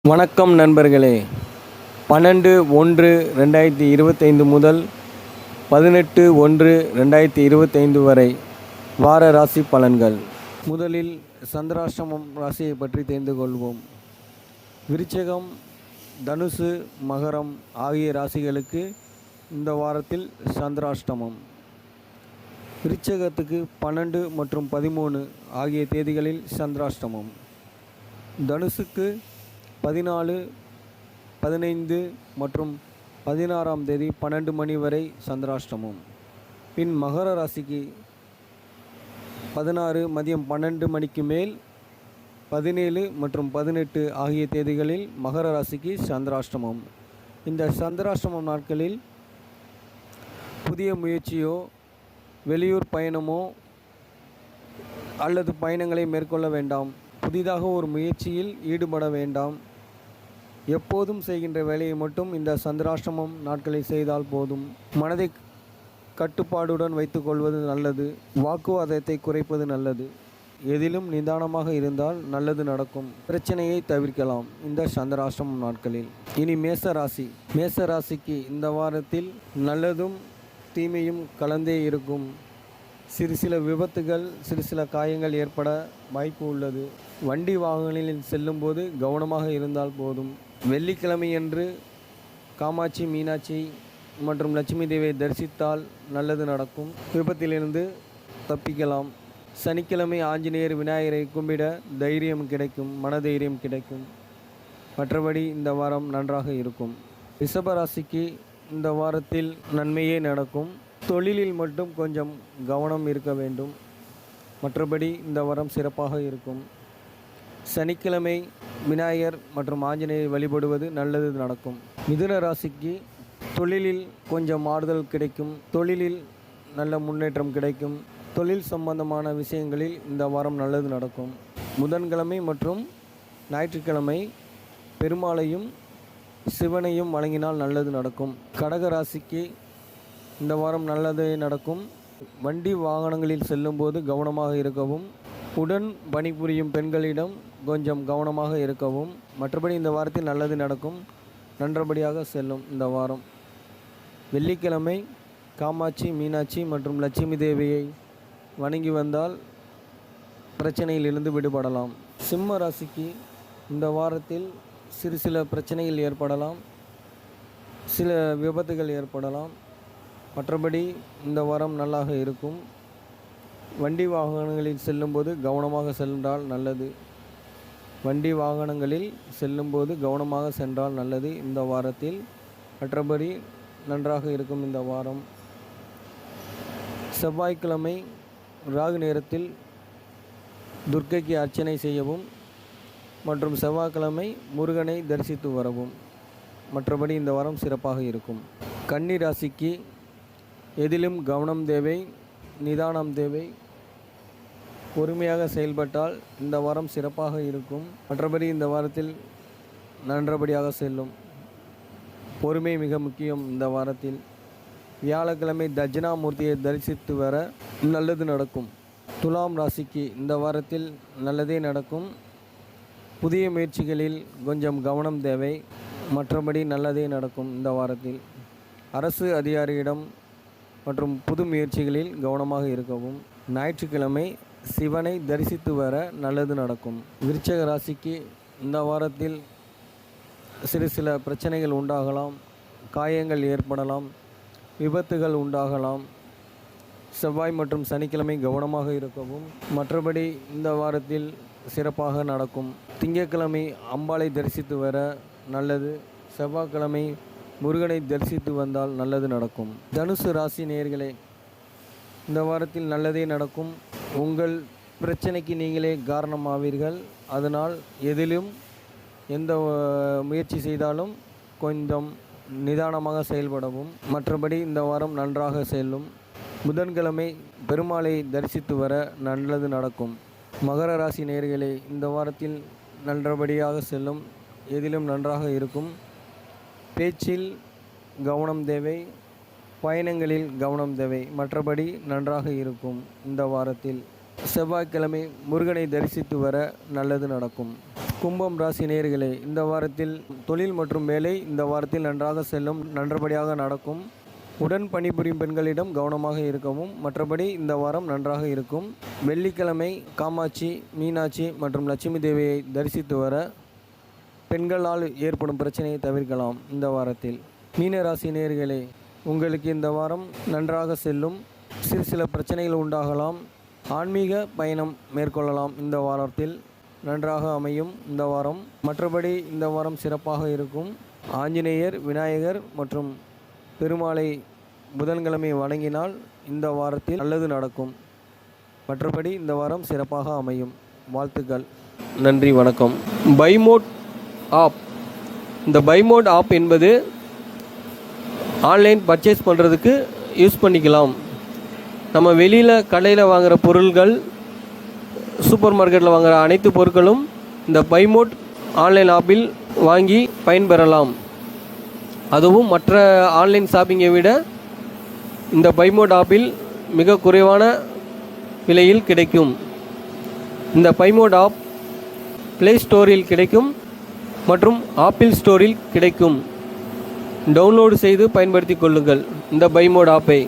வணக்கம் நண்பர்களே. 12/1/2025 முதல் 18/1/2025 வரை வார ராசி பலன்கள். முதலில் சந்திராஷ்டமம் ராசியை பற்றி தெரிந்து கொள்வோம். விருச்சிகம், தனுசு, மகரம் ஆகிய ராசிகளுக்கு இந்த வாரத்தில் சந்திராஷ்டமம். விருச்சிகத்துக்கு 12 மற்றும் 13 ஆகிய தேதிகளில் சந்திராஷ்டமம். தனுசுக்கு 14, 15 மற்றும் 16ஆம் தேதி 12 மணி வரை சந்திராஷ்டமம். பின் மகர ராசிக்கு 16 மதியம் 12 மணிக்கு மேல் 17 மற்றும் 18 ஆகிய தேதிகளில் மகர ராசிக்கு சந்திராஷ்டமம். இந்த சந்திராஷ்டமம் நாட்களில் புதிய முயற்சியோ வெளியூர் பயணமோ அல்லது பயணங்களை மேற்கொள்ள வேண்டாம். புதிதாக ஒரு முயற்சியில் ஈடுபட வேண்டாம். எப்போதும் செய்கின்ற வேலையை மட்டும் இந்த சந்திராஷ்டமம் நாட்களில் செய்தால் போதும். மனதை கட்டுப்பாடுடன் வைத்துக்கொள்வது நல்லது. வாக்குவாதத்தை குறைப்பது நல்லது. எதிலும் நிதானமாக இருந்தால் நல்லது நடக்கும். பிரச்சனையை தவிர்க்கலாம் இந்த சந்திராஷ்டமம் நாட்களில். இனி மேச ராசி. மேச ராசிக்கு இந்த வாரத்தில் நல்லதும் தீமையும் கலந்தே இருக்கும். சில விபத்துகள், சில காயங்கள் ஏற்பட வாய்ப்பு உள்ளது. வண்டி வாகனங்களில் செல்லும்போது கவனமாக இருந்தால் போதும். வெள்ளிக்கிழமையன்று காமாட்சி, மீனாட்சி மற்றும் லட்சுமி தேவியை தரிசித்தால் நல்லது நடக்கும். விபத்திலிருந்து தப்பிக்கலாம். சனிக்கிழமை ஆஞ்சநேயர், விநாயகரை கும்பிட தைரியம் கிடைக்கும், மனதைரியம் கிடைக்கும். மற்றபடி இந்த வாரம் நன்றாக இருக்கும். ரிஷபராசிக்கு இந்த வாரத்தில் நன்மையே நடக்கும். தொழிலில் மட்டும் கொஞ்சம் கவனம் இருக்க வேண்டும். மற்றபடி இந்த வாரம் சிறப்பாக இருக்கும். சனிக்கிழமை விநாயகர் மற்றும் ஆஞ்சநேயர் வழிபடுவது நல்லது நடக்கும். மிதுன ராசிக்கு தொழிலில் கொஞ்சம் ஆறுதல் கிடைக்கும். தொழிலில் நல்ல முன்னேற்றம் கிடைக்கும். தொழில் சம்பந்தமான விஷயங்களில் இந்த வாரம் நல்லது நடக்கும். புதன்கிழமை மற்றும் ஞாயிற்றுக்கிழமை பெருமாளையும் சிவனையும் வழங்கினால் நல்லது நடக்கும். கடக ராசிக்கு இந்த வாரம் நல்லதே நடக்கும். வண்டி வாகனங்களில் செல்லும்போது கவனமாக இருக்கவும். உடன் பணிபுரியும் பெண்களிடம் கொஞ்சம் கவனமாக இருக்கவும். மற்றபடி இந்த வாரத்தில் நல்லது நடக்கும். நன்றபடியாக செல்லும் இந்த வாரம். வெள்ளிக்கிழமை காமாட்சி, மீனாட்சி மற்றும் லட்சுமி தேவியை வணங்கி வந்தால் பிரச்சனையிலிருந்து விடுபடலாம். சிம்ம ராசிக்கு இந்த வாரத்தில் சில பிரச்சனைகள் ஏற்படலாம். சில விபத்துகள் ஏற்படலாம். மற்றபடி இந்த வாரம் நல்லாக இருக்கும். வண்டி வாகனங்களில் செல்லும்போது கவனமாக சென்றால் நல்லது. வண்டி வாகனங்களில் செல்லும்போது கவனமாக சென்றால் நல்லது இந்த வாரத்தில். மற்றபடி நன்றாக இருக்கும் இந்த வாரம். செவ்வாய்க்கிழமை ராகு நேரத்தில் துர்க்கைக்கு அர்ச்சனை செய்யவும் மற்றும் செவ்வாய்க்கிழமை முருகனை தரிசித்து வரவும். மற்றபடி இந்த வாரம் சிறப்பாக இருக்கும். கன்னி ராசிக்கு எதிலும் கவனம் தேவை, நிதானம் தேவை. பொறுமையாக செயல்பட்டால் இந்த வாரம் சிறப்பாக இருக்கும். மற்றபடி இந்த வாரத்தில் நன்றபடியாக செல்லும். பொறுமை மிக முக்கியம் இந்த வாரத்தில். வியாழக்கிழமை தட்சிணாமூர்த்தியை தரிசித்து வர நல்லது நடக்கும். துலாம் ராசிக்கு இந்த வாரத்தில் நல்லதே நடக்கும். புதிய முயற்சிகளில் கொஞ்சம் கவனம் தேவை. மற்றபடி நல்லதே நடக்கும் இந்த வாரத்தில். அரசு அதிகாரியிடம் மற்றும் புது முயற்சிகளில் கவனமாக இருக்கவும். ஞாயிற்றுக்கிழமை சிவனை தரிசித்து வர நல்லது நடக்கும். விருச்சிக ராசிக்கு இந்த வாரத்தில் சில பிரச்சனைகள் உண்டாகலாம். காயங்கள் ஏற்படலாம். விபத்துகள் உண்டாகலாம். செவ்வாய் மற்றும் சனிக்கிழமை கவனமாக இருக்கவும். மற்றபடி இந்த வாரத்தில் சிறப்பாக நடக்கும். திங்கட்கிழமை அம்பாளை தரிசித்து வர நல்லது. செவ்வாய்க்கிழமை முருகனை தரிசித்து வந்தால் நல்லது நடக்கும். தனுசு ராசி நேயர்களே, இந்த வாரத்தில் நல்லதே நடக்கும். உங்கள் பிரச்சனைக்கு நீங்களே காரணமாவீர்கள். அதனால் எதிலும் எந்த முயற்சி செய்தாலும் கொஞ்சம் நிதானமாக செயல்படவும். மற்றபடி இந்த வாரம் நன்றாக செல்லும். புதன்கிழமை பெருமாளை தரிசித்து வர நல்லது நடக்கும். மகர ராசி நேயர்களே, இந்த வாரத்தில் நல்லபடியாக செல்லும். எதிலும் நன்றாக இருக்கும். பேச்சில் கவனம் தேவை. பயணங்களில் கவனம் தேவை. மற்றபடி நன்றாக இருக்கும் இந்த வாரத்தில். செவ்வாய்க்கிழமை முருகனை தரிசித்து வர நல்லது நடக்கும். கும்பம் ராசி நேயர்களே, இந்த வாரத்தில் தொழில் மற்றும் வேலை இந்த வாரத்தில் நன்றாக செல்லும், நல்லபடியாக நடக்கும். உடன் பணிபுரியும் பெண்களிடம் கவனமாக இருக்கவும். மற்றபடி இந்த வாரம் நன்றாக இருக்கும். வெள்ளிக்கிழமை காமாட்சி, மீனாட்சி மற்றும் லட்சுமி தேவியை தரிசித்து வர பெண்களால் ஏற்படும் பிரச்சனையை தவிர்க்கலாம். இந்த வாரத்தில் மீன ராசி நேயர்களே, உங்களுக்கு இந்த வாரம் நன்றாக செல்லும். சில பிரச்சனைகள் உண்டாகலாம். ஆன்மீக பயணம் மேற்கொள்ளலாம். இந்த வாரத்தில் நன்றாக அமையும் இந்த வாரம். மற்றபடி இந்த வாரம் சிறப்பாக இருக்கும். ஆஞ்சநேயர், விநாயகர் மற்றும் பெருமாளை புதன்கிழமை வணங்கினால் இந்த வாரத்தில் நல்லது நடக்கும். மற்றபடி இந்த வாரம் சிறப்பாக அமையும். வாழ்த்துக்கள். நன்றி, வணக்கம். பைமோட் ஆப். இந்த பைமோட் ஆப் என்பது ஆன்லைன் பர்ச்சேஸ் பண்ணுறதுக்கு யூஸ் பண்ணிக்கலாம். நம்ம வெளியில் கடையில் வாங்குகிற பொருள்கள், சூப்பர் மார்க்கெட்டில் வாங்குகிற அனைத்து பொருட்களும் இந்த பைமோட் ஆன்லைன் ஆப்பில் வாங்கி பயன்பெறலாம். அதுவும் மற்ற ஆன்லைன் ஷாப்பிங்கை விட இந்த பைமோட் ஆப்பில் மிக குறைவான விலையில் கிடைக்கும். இந்த பைமோட் ஆப் ப்ளே ஸ்டோரில் கிடைக்கும் மற்றும் ஆப்பிள் ஸ்டோரில் கிடைக்கும். டவுன்லோடு செய்து பயன்படுத்தி கொள்ளுங்கள் இந்த பைமோட் ஆப்பை.